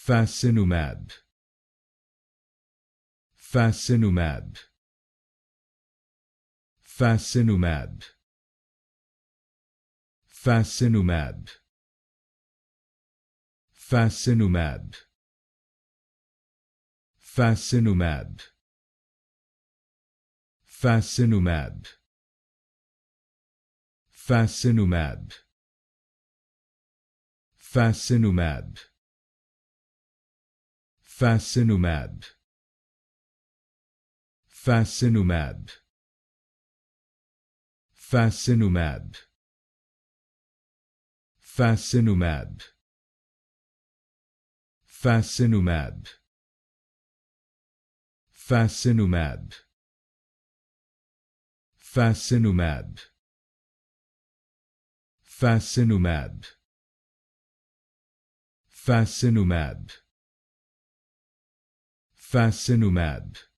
Fasinumab. Fasinumab. Fasinumab. Fasinumab. Fasinumab. Fasinumab. Fasinumab. Fasinumab. Fasinumab. Fasinumab. Fasinumab. Fasinumab. Fasinumab. Fasinumab. Fasinumab. Fasinumab. Fasinumab. Fasinumab. Fasinumab.